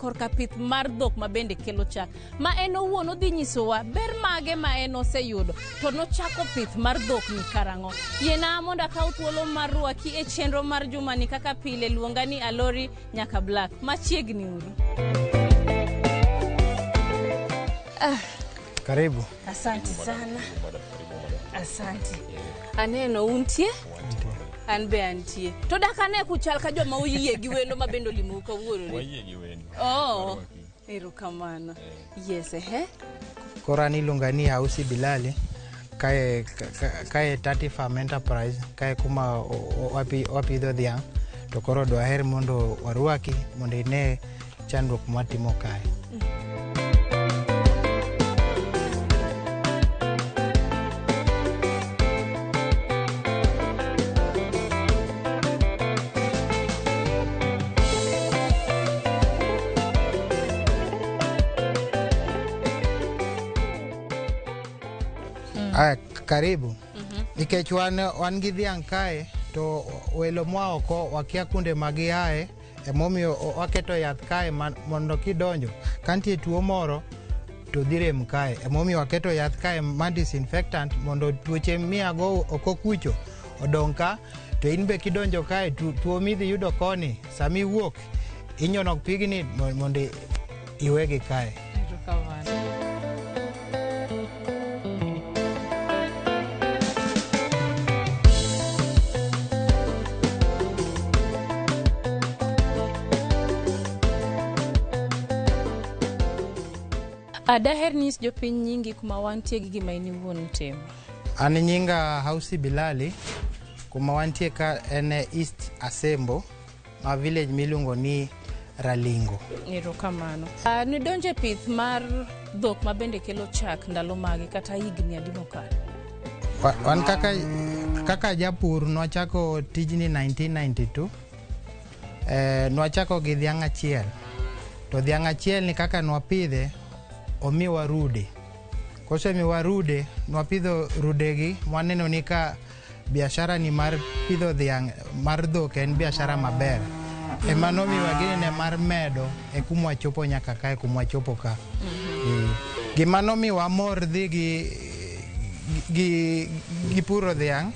korka pith mar dhok ma bende kelo chak ma en owuon odhi nyisowa ber mage ma en oseyudo to nochako pith mar dhok ni karang'o. Yiena mondo akaw thuolo mar rwaki e chenro mar jumani kaka pile luonga ni Alori nyaka Black machiegni uru. Karibu. Asante sana. Asante. Aneno untie? An be antie. To dakane kuchal ka joma uyie gi wendo ma bendo limu ka wuoro. Wayie gi wendo. Oh. Erokamano. Yes, Korani lungani hausi Bilali. Kae 30 Farm Enterprise. Kae kuma wapidho dhiang'. To koro dwaher mondo warwaki mondo ine chandruok matimo kae. Karibu. Nikech wan gi dhiang' kae to welo mwa oko wakia kunde magi ae emomiyo waketo yath kae mondo kidonjo kantie tuo moro to dhirem kae emomiyo waketo yath kae ma disinfectant mondo tuoche miago oko kucho odong ka to in be kidonjo kae tuo midhi yudo koni sami wuok inyono pigni mondo iwegi kae. Daher nis jopiny nyingi kuma wantie gi gima ini wuon timo. An nyinga Hausi Bilali kuma wantie ka en East Asembo ma village miluongo ni Ralingo. Erokamano. Ni donje pith mar dhok ma bende kelo chak ndalo magi kata higni adi mokalo. Wan kaka japur nwachako tijni 1992. Nwachako gi dhiang' achiel. To dhiang' achiel ni kaka nwapidhe omiwa rude. Kose miwa rude, nwapidho rudegi, mwaneno ni ka biashara ni mar pidho dhiang' mar dhok en biashara maber. Emano miwa gini ne mar medo e kumwa chopo nyaka kae kumwa chopo ka. Gimano miwa mor dhi gi puro dhiang'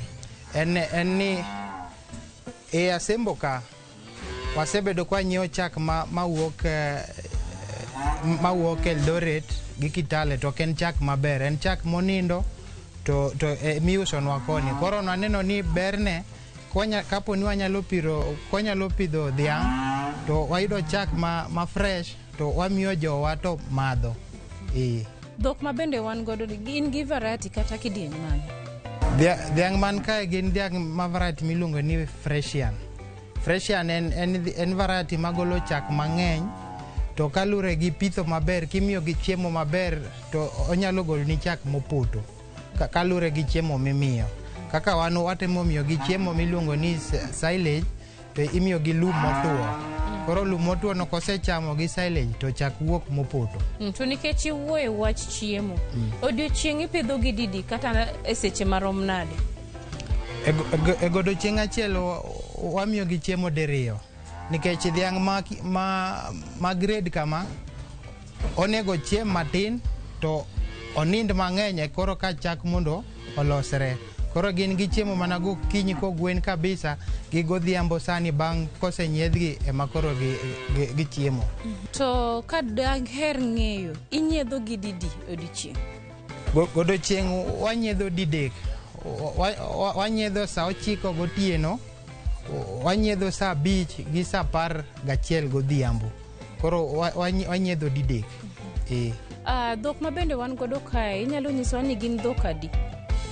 en ni e Asembo ka wasebedo kwa nyiewo chak mawuok Eldoret gi Kitale to ken chak maber en chak monindo to miusonwa koni koro naneno ni berne kapo ni wanyalo pidho dhiang' to wayudo chak ma fresh to wamiyo jowa to madho. Dhok ma bende wan godo gin gi variety kata kidieny mane? Dhiang' man kae gin dhiang' ma variety miluongo ni Fresian. Fresian en variety magolo chak mang'eny to kalure gi pitho maber kimiyo gi chiemo maber to onyalo golo ni chak mopoto kalure gi chiemo mimiyo kaka wan watemo miyo gi chiemo miluongo ni silage to imiyo gi lum motuo koro lum motuo no kosechamo gi silage to chak wuok mopoto. To nikech iwuoyo wach chiemo odiochieng' ipidho gi didi kata e seche marom nade? E godiochieng' achiel wamiyo gi chiemo diriyo nikech dhiang' ma grade kama onego chiem matin to onind mang'eny koro ka chak mondo olosre koro gin gi chiemo mana gokinyi kogwen kabisa gi godhiambo sani bang' kosenyiedhgi ema koro gi chiemo. To ka daher ng'eyo inyiedho gi didi odiochieng'? Godiochieng' wanyiedho didek. Wanyiedho saa 9 gotieno, wanyiedho saa 5 gi saa 11 godhiambo. Koro wanyiedho didek. Dhok ma bende wan godo kae inyalo nyisowa ni gin dhok adi?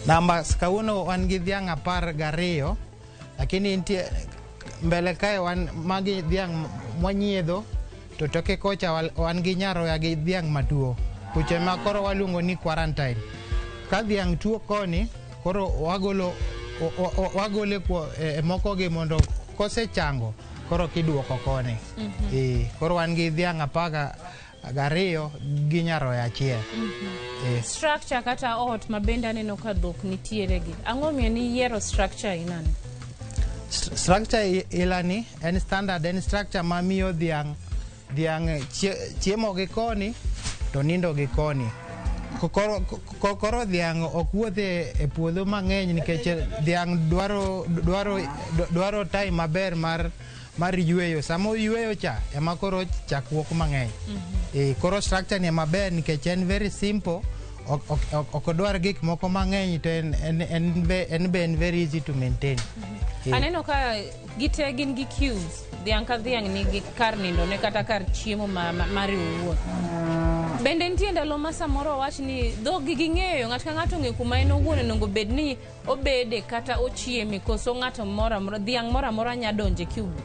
Namba kawuono wan gi dhiang' 12 lakini nitie mbele kae wan magi dhiang' mwanyiedho to toke kocha wan gi nyaroya gi dhiang' matuo kuche ma koro waluongo ni quarantine. Ka dhiang' tuo koni koro wagole moko gi mondo kosechango koro kiduoko koni. Koro wan gi dhiang' 12 gi nyaroya achiel. Structure kata ot ma bende aneno ka dhok nitiere gi. Ang'o miyo ni yiero structure inani? Structure ilani en standard, en structure ma miyo dhiang' dhiang' chiemo gi koni to nindo gi koni. Koro dhiang' ok wuothe e puodho mang'eny nikech dhiang' dwaro time maber mar yweyo. Sama oyweyo cha ema koro chak wuok mang'eny. Koro structure ni maber nikech en very simple. Ok odwar gik moko mang'eny to en very easy to maintain. Aneno ka gite gin gi cubes, dhiang' ka dhiang' nigi kar nindo ne kata kar chiemo mari owuon. Bende nitie ndalo ma samoro wach ni dhog ging'eyo, ng'at ka ng'ato ng'e kuma en owuon onego bed ni obede kata ochieme, koso ng'ato dhiang' moro amora nya donje cube.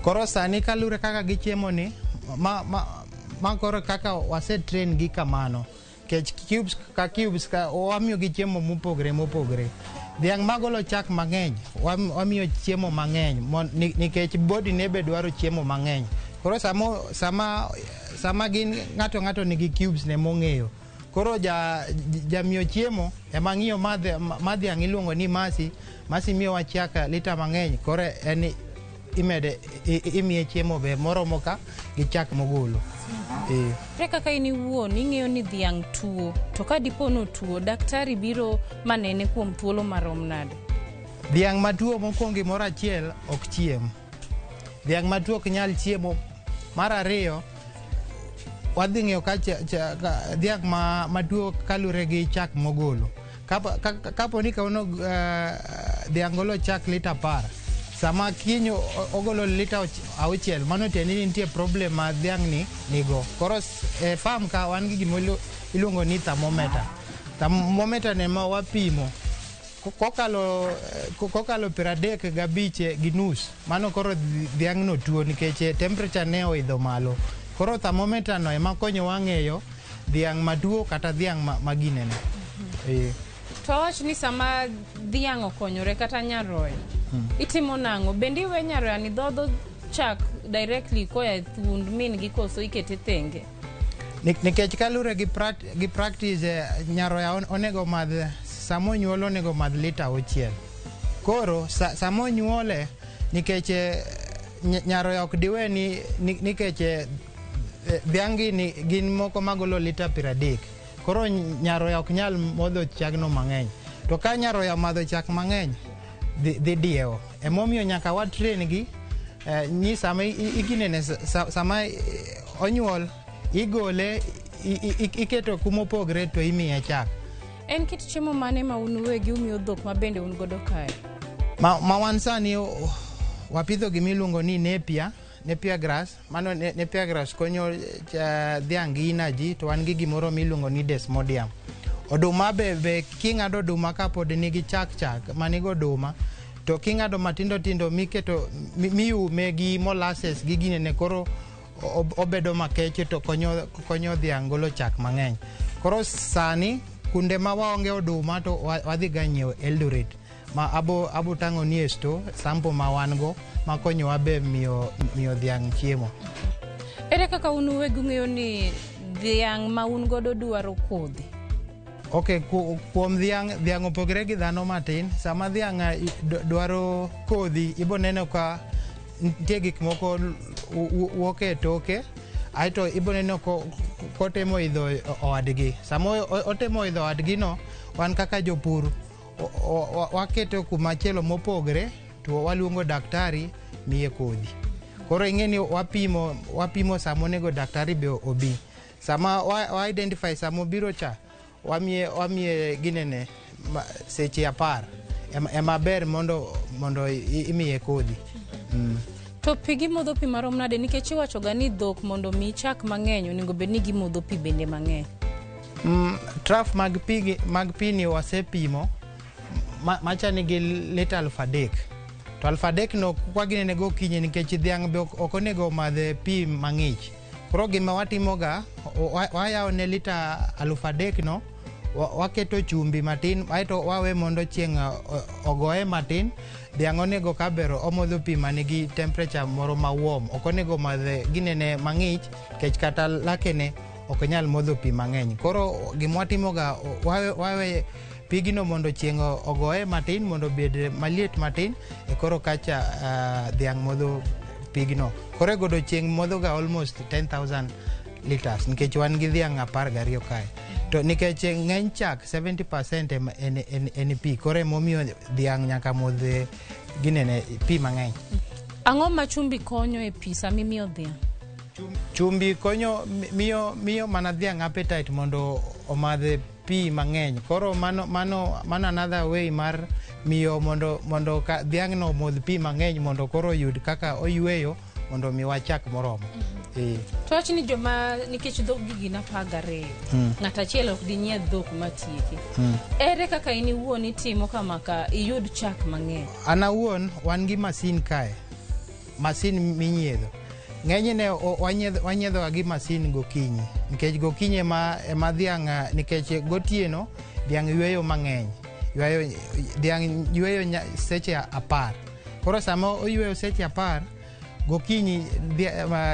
Koro sani kalure kaka gichiemo ni ma koro kaka wase train gi kamano. Kech cubes ka wamiyo gi chiemo mopogre. Dhiang' magolo chak mang'eny wamiyo chiemo mang'eny nikech body ne be dwaro chiemo mang'eny. Koro sama gin ng'ato nigi cubes ne mong'eyo. Koro jamiyo chiemo ema ng'iyo ma dhiang' iluongo ni Masi miyowa chak lita mang'eny. Koro en imiye chiemo be moromo ka gi chak mogolo. Kaka in iwuon ing'eyo ni dhiang' tuo, to ka dipo no tuo, daktari biro manene kuom thuolo marom nade? Dhiang' matuo mokwongo gimoro achiel ok chiem. Dhiang' matuo ok nyal chiemo. Mar ariyo, wadhi ng'eyo ka dhiang' matuo kalure gi chak mogolo. Kapo ni kauno dhiang' golo chak lita 10, sama kiny ogolo lita 6, mano tiende ni nitie problem ma dhiang' ni nigo. Koro farm ka wan gi gimo iluongo ni thermometer. Thermometer ne ma wapimo kokalo 35 gi nus, mano koro dhiang' no tuo nikech temperature ne oidho malo. Koro thermometer no ema konyo wang'eyo dhiang' matuo kata dhiang' maginene. To wach ni sama dhiang' okonyore kata nyaroya, itimo nang'o? Bende iwe nyaroya ni dhodho chak directly koya thund min gi koso ikete thenge? Nikech kalure gi practice nyaroya onego madh samo nyuol onego madh lita 6. Koro samo nyuole nikech nyaroya ok diwe nikech dhiang' gin moko magolo lita 30. Koro nyaroya ok nyal modho chagno mang'eny. To ka nyaroya madho chak mang'eny dhi diewo. Emomiyo nyaka watrain gi ni sama iginene sama onyuol igole iketo kumopogre to imiye chak. En kit chiemo mane ma un uwegi umiyo dhok ma bende un godo kae? Ma wan sani wapidho gimiluongo ni Napier grass. Mano Napier grass konyo dhiang' gi energy, to wan gi gimoro miluongo ni Desmodium. Oduma be king'ado oduma kapod nigi chak manigo oduma, to king'ado matindo miketo miume gi molasses gi ginene, koro obedo makech to konyo dhiang' golo chak mang'eny. Koro sani kunde ma waonge oduma to wadhi ga nyiewo Eldoret, ma abo tang'o ni esto sample ma wan go makonyo wabe miyo dhiang' chiemo. Ere kaka un uwegi ung'eyo ni dhiang' ma un godo dwaro kodhi? Okay, kuom dhiang' opogre gi dhano matin. Sama dhiang' dwaro kodhi, ibo neno ka nitie gik moko wuok e toke, aito ibo neno kotemo idho owadgi. Sama otemo idho owadgi no, wan kaka jopur waketo kumachielo mopogre to waluongo daktari miye kodhi. Koro ing'eni wapimo sama onego daktari be obi. Sama wa identify sama obiro cha, wamiye ginene seche 10 ema ber mondo imiye kodhi. To pi gimodho pi marom nade? Nikech iwachoga ni dhok mondo mi chak mang'eny onego bed ni gimodho pi bende mang'eny. Trough mag pi ni wasepimo macha nigi lita 3,000. To 3,000 no kwa ginene go kinye nikech dhiang' be ok onego madhe pi mang'ich. Koro gima watimoga, wayawo ne lita 3,000 no, waketo chumbi matin, aito wawe mondo chieng' ogoye matin. Dhiang' onego kabero omodho pi manigi temperature moro ma warm, ok onego madhe ginene mang'ich kech kata lakene ok nyal modho pi mang'eny. Koro gima watimoga, wawe pigino mondo chieng' ogoye matin mondo bed maliet matin, koro kacha dhiang' modho pigno. Koro godo chieng' modhoga almost 10,000 liters nikech wan gi dhiang' 12 kae. To nikech ng'eny chak 70% en pi, koro emomiyo dhiang' nyaka modh ginene pi mang'eny. Ang'o ma chumbi konyo e pi sama imiyo dhiang'? Chumbi konyo miyo mana dhiang' appetite mondo omadh pi mang'eny. Koro mano another way mar miyo mondo dhiang' no modh pi mang'eny mondo koro oyud kaka oyweyo mondo mi wachak moromo. To wach ni joma nikech dhok gigi na 12 ng'ato achiel ok di nyiedh dhok matieki. Ere kaka in iwuon itimo kama ka iyud chak mang'eny? An awuon wan gi masin kae, masin minyiedho. Ng'enyne wanyiedho gi masin gokinyi nikech gokinyi ema dhiang' nikech gotieno dhiang' yweyo mang'eny. Dhiang' yweyo seche 10. Koro sama oyweyo seche 10 gokinyi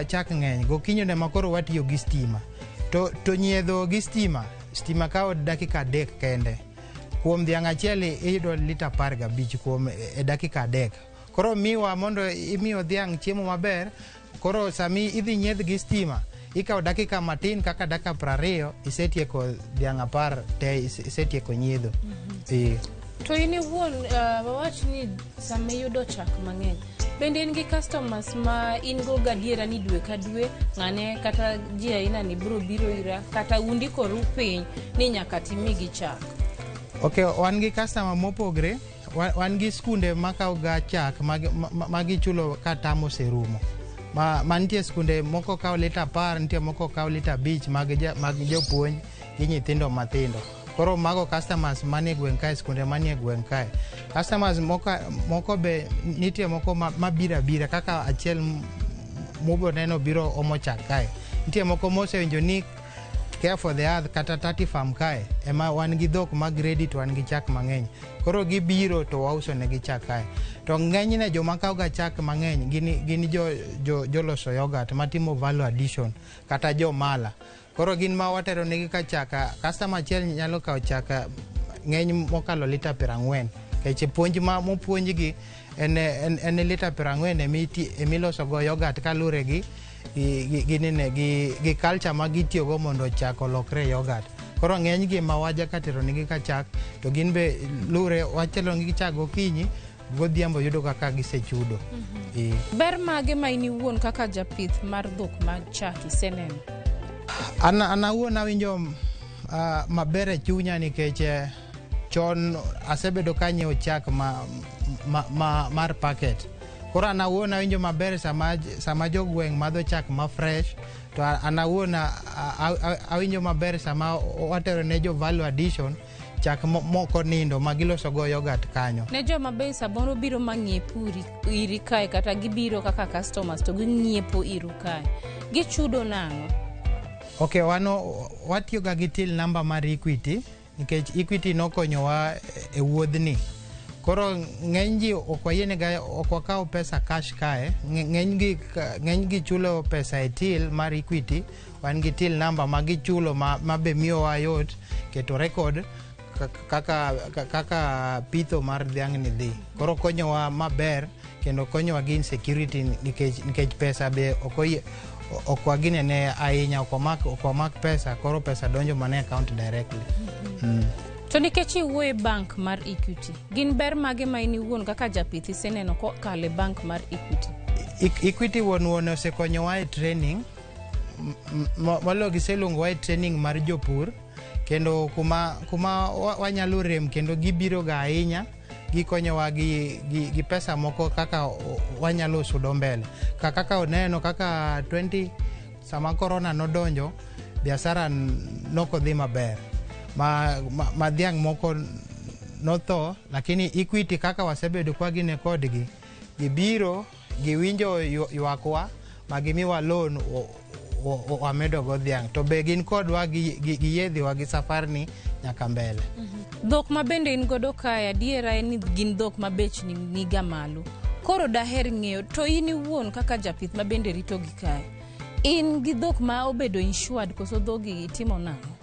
chak ng'eny. Gokinyi ne makoro watiyo gi stima. To nyiedho gi stima kawo dakika 3 kende. Kuom dhiang' achiel iyudo lita 15 kuom dakika 3. Koro miwa mondo imiyo dhiang' chiemo maber. Koro sami idhi nyiedh gi stima ikawo dakika matin kaka dakika 20 isetieko dhiang' 10 te isetieko nyiedho. To in iwuon wawach ni sama iyudo chak mang'eny, bende in gi customers ma in go gadiera ni dwe ka dwe ng'ane kata ji aina ni biro ira kata undikoru piny ni nyaka timigi chak? Okay, wan gi customer mopogre. Wan gi skunde makawo ga chak magichulo ka tam oserumo. Mantie skunde moko kawo lita 10, nitie moko kawo lita 5 mag jopuonj gi nyithindo mathindo. Koro mago customers manie gweng' kae, skunde manie gweng' kae. Customers moko be nitie moko mabira kaka achiel mubo neno biro omo chak kae. Nitie moko mosewinjo ni Care for the Earth kata 30 Farm kae ema wan gi dhok mag ready to wan gi chak mang'eny. Koro gibiro to wauso ne gi chak kae. To ng'enyne joma kawo ga chak mang'eny gin joloso yogurt matimo value addition kata jo mala. Koro gin ma watero negi ka chaka customer achiel nyalo kawo chaka ng'eny mokalo lita 40. Keche puonj mopuonjgi en lita 40 emiloso go yogurt kalure gi culture ma gitiyogo mondo chak olokre yogurt. Koro ng'eny gi ma waja katero negi ka chak to gin be lure watero negi chak gokinyi godhiambo yudo kaka gisechudo. Ber mage ma in iwuon kaka japith mar dhok mag chak iseneno? An awuon awinjo maber e chunya nikech chon asebedo kanyiewo chak mar packet. Koro an awuon awinjo maber sama jogweng' madho chak ma fresh. To an awuon awinjo maber sama watero ne jo value addition chak moko nindo magiloso go yogurt kanyo. Ne joma be saboro biro mang'iepo iri kae kata gibiro kaka customers to ging'iepo iru kae, gichudo nang'o? Okay, watiyo ga gi till number mar Equity nikech Equity nokonyowa e wuodhni. Koro ng'eny ji ok wakawo pesa cash kae. Ng'eny gi chulo pesa e till mar Equity. Wan gi till number ma gichulo ma be miyowa yot keto record kaka pitho mar dhiang' ni dhi. Koro konyowa maber kendo konyowa gi insecurity nikech pesa be ok waginene ahinya, ok wamak pesa, koro pesa donjo mana e account directly. To nikech iwuoye bank mar Equity, gin ber mage ma in iwuon kaka japith iseneno kokale bank mar Equity? Equity wuon osekonyowa e training. Molo giseluongowa e training mar jopur kendo kuma wanyalo rem kendo gibiro ga ahinya, gikonyowa gi pesa moko kaka wanyalo sudo mbele. Kaka oneno kaka 20 sama corona nodonjo, biashara nokodhi maber. Ma dhiang' moko notho, lakini Equity kaka wasebedo kwa gine kodgi, gibiro giwinjo ywakwa magimiwa loan wamedo go dhiang'. To be gin kodwa giyedhiwa gi safarni nyaka mbele. Dhok ma bende in godo kae adiera en ni gin dhok ma bech niga malo. Koro daher ng'eyo, to in iwuon kaka japith ma bende rito gi kae, in gi dhok ma obedo insured koso dhogi itimo nang'o?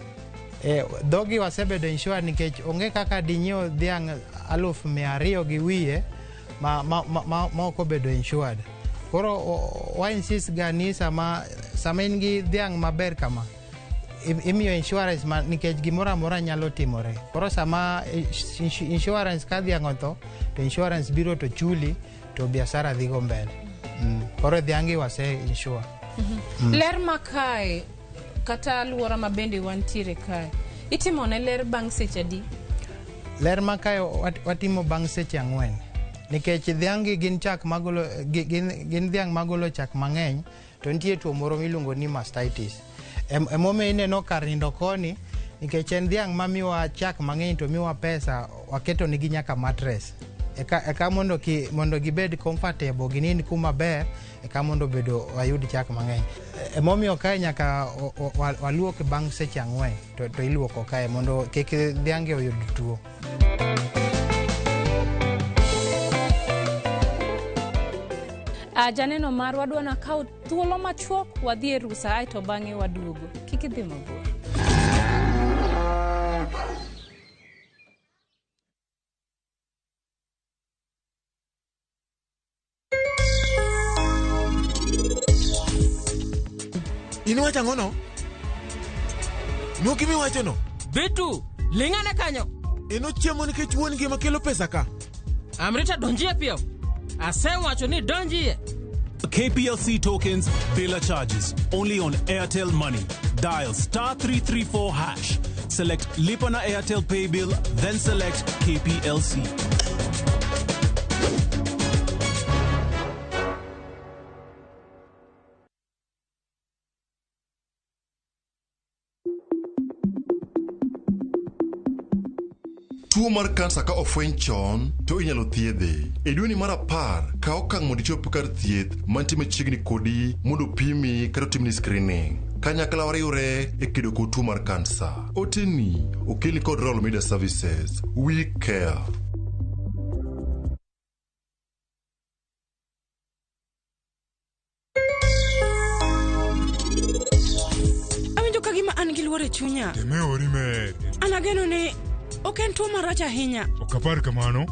Dhogi wasebedo insured nikech onge kaka dinyiewo dhiang' 200,000 gi wiye ma ok obedo insured. koro wa insist gani sama in gi dhiang' maber kama imiyo insurance nikech gimoro amora nyalo timore. Koro sama insurance ka dhiang' otho to insurance biro to chuli to biashara dhigo mbele. Koro dhiangi wase insure. Ler makae kata alwora mabende wantiere kae itimone ler bang' seche adi? Ler makae watimo bang' seche 4 nikech dhiangi gin dhiang' magolo chak mang'eny to nitie tuo moro miluongo ni mastitis. Emomiyo ineno kar nindo koni nikech en dhiang' mamiwa chak mang'eny to miwa pesa, waketo nigi nyaka mattress eka mondo gibed comfortable, ginind kuma ber eka mondo bedo wayud chak mang'eny. Emomiyo kae nyaka waluok bang' seche 4 to iluoko kae mondo kik dhiangi oyud tuo. Janeno mar wadwa na kaw thuolo machuok wadhi e rusa aito bang'e waduogo. Kik idhi mabor. Inuwacha ngono? Nuki mi wacho no? Bitu, lingane kanyo. Ino chiemo nikech wuon gi makelo pesa ka. Amrita donjie pio. Asewacho ni donjie. KPLC tokens, Bela charges. Only on Airtel Money. Dial *334#. Select Lipa na Airtel Pay Bill, then select KPLC. Tuo mar kansa ka ofweny chon to inyalo thiedhe. E dweni mar 10 ka okang' mondo ichop kar thieth mantie machiegni kodi mondo pimi kata timni screening. Kanyakla wariwre e kedo kod tuo mar kansa. Oteni okelni kod Royal Media Services. We care. Awinjo kagima an gi luore chunya. Deme ori mer. Anageno ni ok en tuo marach ahinya. Ok apar kamano.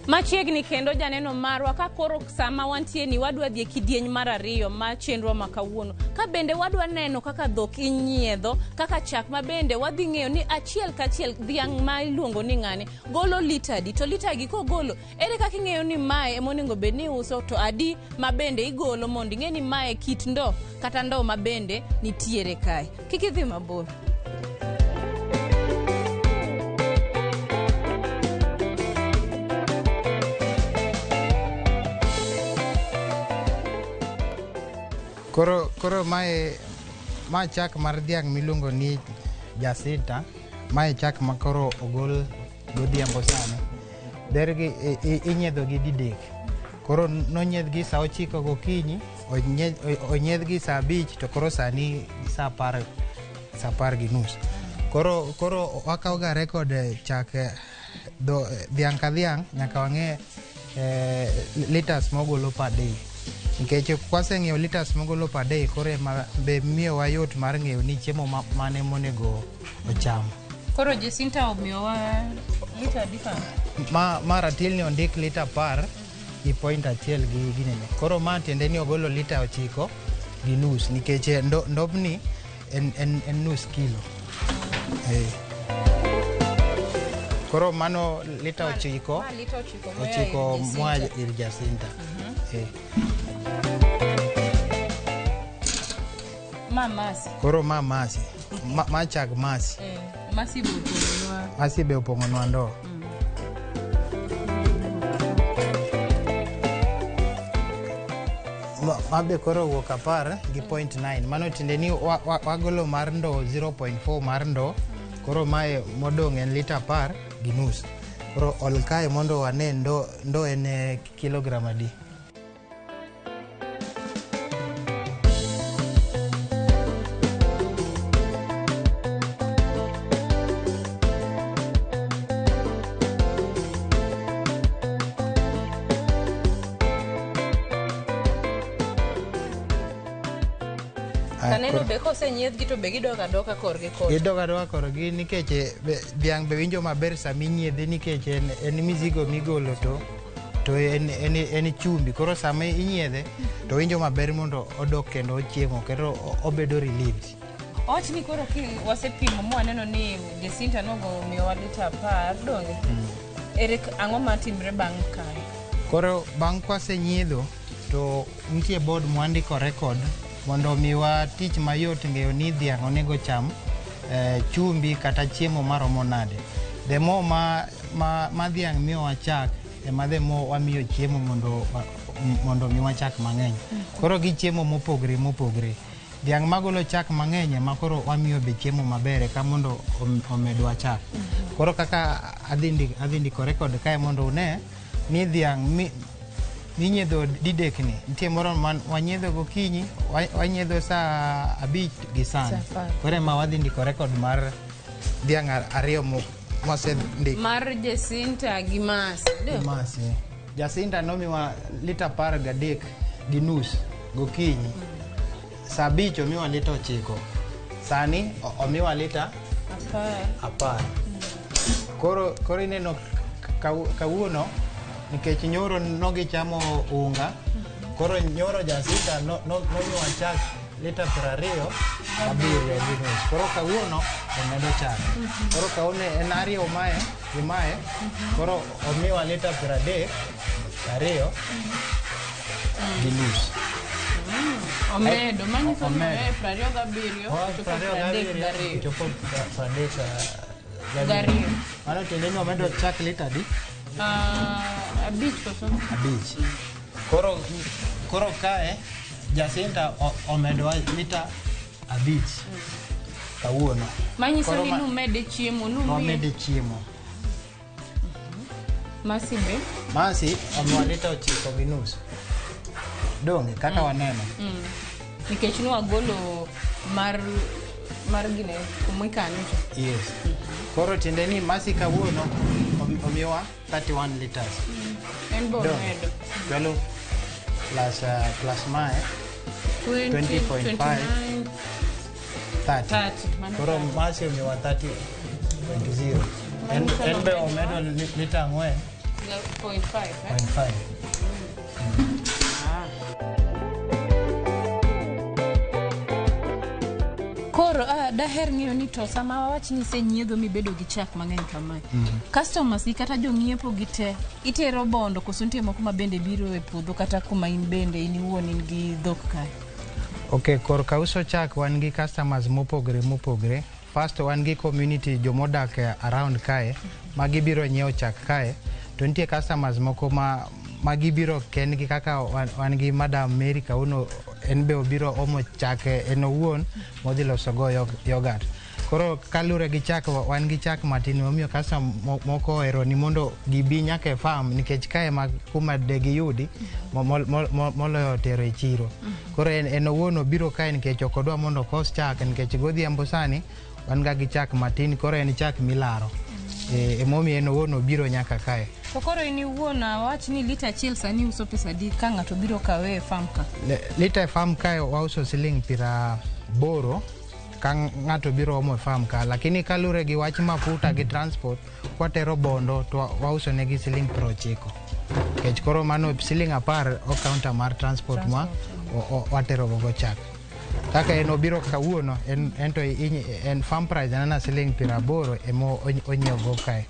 Machiegni kendo janeno marwa ka koro sama wantie ni wadwa dhi kidieny mar 2 ma chenro makawuono. Ka bende wadwa neno kaka dhok inyiedho, kaka chak ma bende wadhi ng'eyo ni achiel kachiel dhiang' ma iluongo ni ng'ane golo lita adi, to lita gi kogolo ere kaka ing'eyo ni mae emonego bed ni uso to adi ma bende igolo mondo ing'e ni mae kit ndo kata ndo ma bende nitiere kae. Kik idhi mabor. Koro ma chak mar dhiang' miluongo ni Jacinta, mae chak ma koro ogol godhiambo sani. Dergi inyiedho gi didek. Koro nonyiedh gi saa 9 gokinyi, onyiedh gi saa 5 to koro sani saa 10 gi nus. Koro wakaw ga rekod chak dhiang' ka dhiang' nyaka wang'e liters mogolo per day. Nikech kwaseng'eyo liters mogolo per day kore be miyo wayot mar ng'eyo ni chiemo mane monego ocham. Koro Jacinta omiyowa lita difa. Ma ratil ni ondik lita par gi point achiel gi ginene. Koro ma tiende ni ogolo lita 9 gi nus nikech ndobni en nus kilo. Koro mano lita 9 moa ir Jacinta. Mamasi. Koro mamasi. Machag masi. Masi be opong'onwa. Masi be opong'onwa ndo. Mabe koro wuok 10 gi point 9. Mano tiende ni wagolo mar ndo 0.4 mar ndo. Koro mae modong' en lita 10 gi nus. Koro ol kae mondo wane ndo en kilogram adi. Maneno be kosenyiedhgi to be gidoga doka korgi kor. Gidoga doka korgi nikech dhiang' be winjo maber sama inyiedhe nikech en mizigo migolo to en chumbi. Koro sama inyiedhe to winjo maber mondo odok kendo ochiemo kendo obedo relieved. Och ni koro wasepimo mwaneno ni Jacinta nogo miyowa lita 10 donge. Ere ang'o matimre bang' kae? Koro bang' kwasenyiedho to nitie board mwandiko record mondo miwa tich mayot ng'eyo ni dhiang' onego cham chumbi kata chiemo maromo nade. The more ma dhiang' miyowa chak ema the more wamiyo chiemo mondo miwa chak mang'eny. Koro gi chiemo mopogre. Dhiang' magolo chak mang'eny ema koro wamiyo be chiemo maber ka mondo omedwa chak. Koro kaka adhi ndiko record kae mondo une ni dhiang' minyiedho didekni nitie moro wanyiedho gokinyi wanyiedho saa 5 gi sani. Koro ema wadhi ndiko record mar dhiang' ariyo mosendik mar Jacinta gi Masi. Jacinta nomiwa lita 13 gi nus gokinyi. Saa 5 omiwa lita 9. Sani omiwa lita 10. Koro ineno kawuono nikech nyoro nogichamo unga. Koro nyoro Jacinta nomiwa chak lita 27 gi nus. Koro kawuono omedo chak. Koro kawuono en ariyo gi mae. Koro omiwa lita 32 gi nus. Omedo manyiso ni 27 chopo 32. Mano tiende ni omedo chak lita adi? 5 koso. 5. Koro kae Jacinta omedo lita 5 kawuono. Manyiso ni numede chiemo Nomede chiemo. Masi be? Masi omiwa lita 9 gi nus. Donge kaka waneno. Nikech nwagolo mar gine kumwikano. Yes. Koro tiende ni Masi kawuono omiwa 31 liters. En bo medo 12 plus mae 20.5 30. Koro Masi omiwa 30.0. En be omedo lita 4.5. Koro daher ng'iyo ni to sama wawach ni senyiedho mibedo gi chak mang'eny kamae. Customers kata jong'iepo gite itero bondo koso nitie moko ma bende biro e puodho kata kuma in bende in iwuon in gi dhok kae. Okay, kor kauso chak wan gi customers mopogre. First wan gi community jomodak around kae ma gibiro nyiewo chak kae. To nitie customers moko ma gibiro kendgi kaka wan gi Madam Mary kauno en be obiro omo chak en owuon modhi loso go yogurt. Koro kalure gi chak wan gi chak matin momiyo customer moko ohero ni mondo gibi nyaka e farm nikech kae kuma de giyudi moloyo tero e chiro. Koro en owuon obiro kae nikech ok odwa mondo kos chak nikech godhiambo sani wan ga gi chak matin koro en chak milaro. Emomiyo en owuon obiro nyaka kae. To koro in iwuon wach ni lita achiel sani uso pesa di ka ng'ato biro kawe e farm ka? Lita e farm kae wauso siling 80 ka ng'ato biro omo e farm ka, lakini kalure gi wach mafuta gi transport kwatero bondo to wauso negi siling 90. Kech koro mano siling 10 o counter mar transport ma watero go chak. Kaka en obiro kawuono en to en farm price en siling 80 emo onyiewo go kae.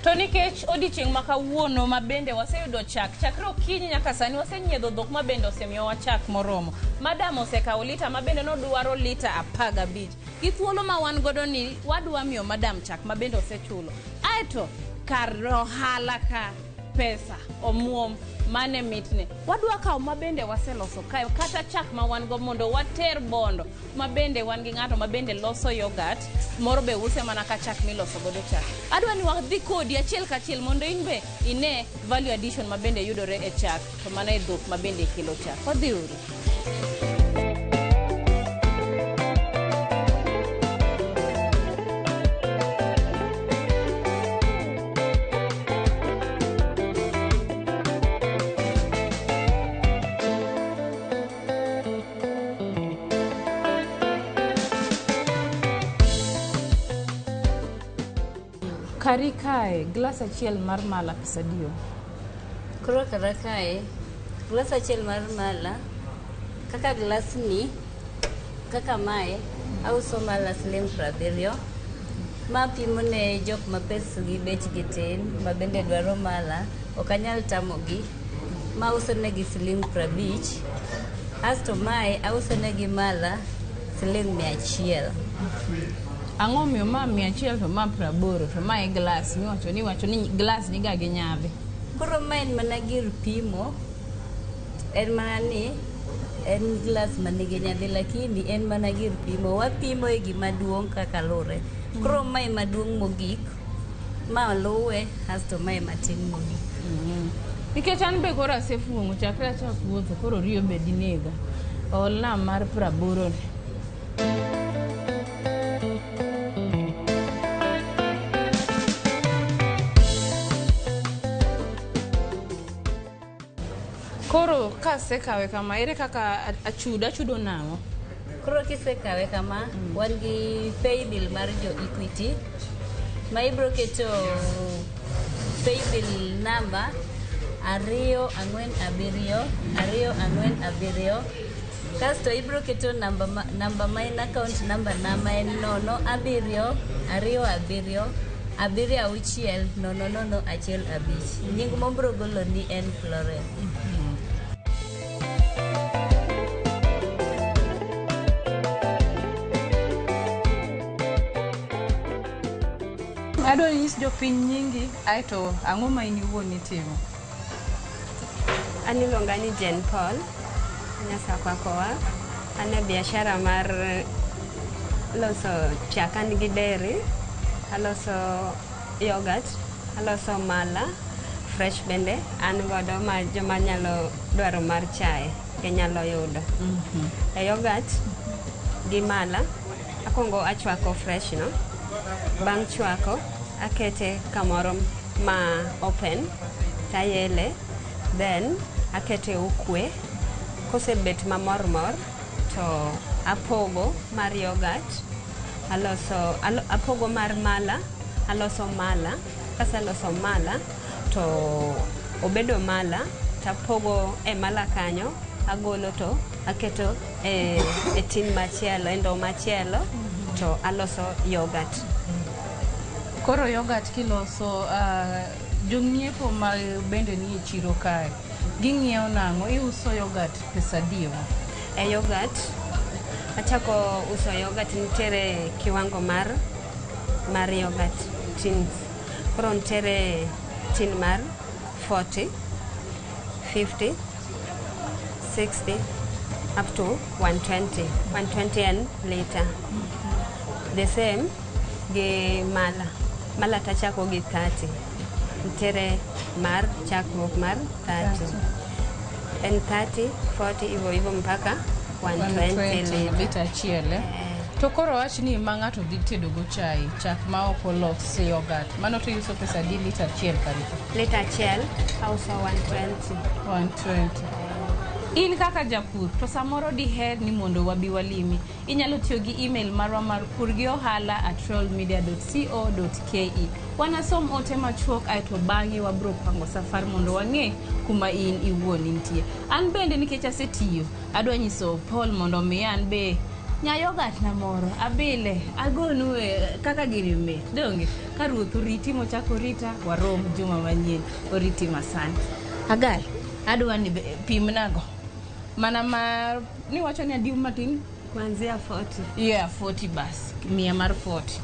To nikech odiochieng' ma kawuono ma bende waseyudo chak chakre okinyi nyaka sani wasenyiedho dhok ma bende osemiyowa chak moromo. Madam osekawo lita ma bende nodwaro lita 15. Gi thuolo ma wan godo ni wadwa miyo madam chak ma bende osechulo. Aeto kar ohala ka pesa omuom mane mitne wadwa kawo ma bende waseloso kae kata chak ma wan go mondo water bondo ma bende wan gi ng'ato ma bende loso yogurt moro be use mana ka chak miloso godo chak. Adwa ni wadhi kodi achiel kachiel mondo in be ine value addition ma bende yudore e chak to mana e dhok ma bende kelo chak. Wadhi uru. Kari kae glass achiel mar mala pesa dio. Koro kara kae glass achiel mar mala kaka glass ni kaka mae auso mala siling 70. Ma pimo ne jok ma pes gi bech gi tin ma bende dwaro mala okanyal tamogi. Ma uso ne gi siling 50. Asto mae auso ne gi mala siling 100. Ang'o miyo ma 100 to ma 80 to ma e glass niwacho ni glass ni ga gi nyave. Koro ma en mana gir pimo. En mana ni en glass manigi nyadhi lakini en mana gir pimo. Wapimo e gima duong' kaka lure. Koro ma e maduong' mogik. Ma luwe asto ma e matin mogik. Nikech an be koro asefuong'o chakre achak wuotho koro riyo be dinega. Olna mar 80 ni. Koro kasekawe kama ere kaka achudo nang'o? Koro kisekawe kama wan gi pay bill mar jo Equity ma ibro keto pay bill number 247 kasto ibro keto namba ma en account number na ma en 07277600015. Nying mobro golo ni en Florence. Adwa nyis jopiny nyingi aito ang'o ma in iwuon itimo? An iluonga ni Jen Paul Nyasa Kwakowa. An e biashara mar loso chak, an gi dairy, aloso yogurt, aloso mala fresh bende an godo ma joma nyalo dwaro mar chai ke nyalo yudo. E yogurt gi mala akongo achwako fresh no. Bang' chwako akete kamoro ma open tayele, then akete ukwe. Kosebet mamormor to apogo mar yogurt, apogo mar mala, aloso mala. Kasaloso mala to obedo mala tapogo e mala kanyo, agolo to aketo e tin machielo, e ndo machielo to aloso yogurt. Koro yogurt kiloso jong'iepo ma bende ni e chiro kae ging'iewo nang'o? Iuso yogurt pesa dio? E yogurt achako uso yogurt nitere kiwango mar yogurt tins. Koro nitere tin mar 40, 50, 60 up to 120. 120 en liter. The same gi mala. Mala tachako gi 30. Nitere mar chakruok mar 30. En 30, 40 hivyo mpaka 120 liter achiel. To koro wach ni ma ng'ato dhi tedo go chai, chak ma ok olos yogurt, mano to iuso pesa di liter achiel karito? Liter achiel auso 120. In kaka japur to samoro diher ni mondo wabi walimi, inyalo tiyo gi email marwa mar purgiohala@royalmedia.co.ke. Wanasom ote machuok aito bang'e wabro pango safar mondo wang'e kuma in iwuon intie. An bende nikech asetiyo adwa nyiso Paul mondo mi an be nya yogurt na moro abile agonu kaka girime donge ka ruoth oriti mochako rita warom juma manyien oriti masani. Agal adwa ni pimnago mana ni wacho ni adiu matin kuanzia 40. Yeah, 40 bas. 100 mar 40.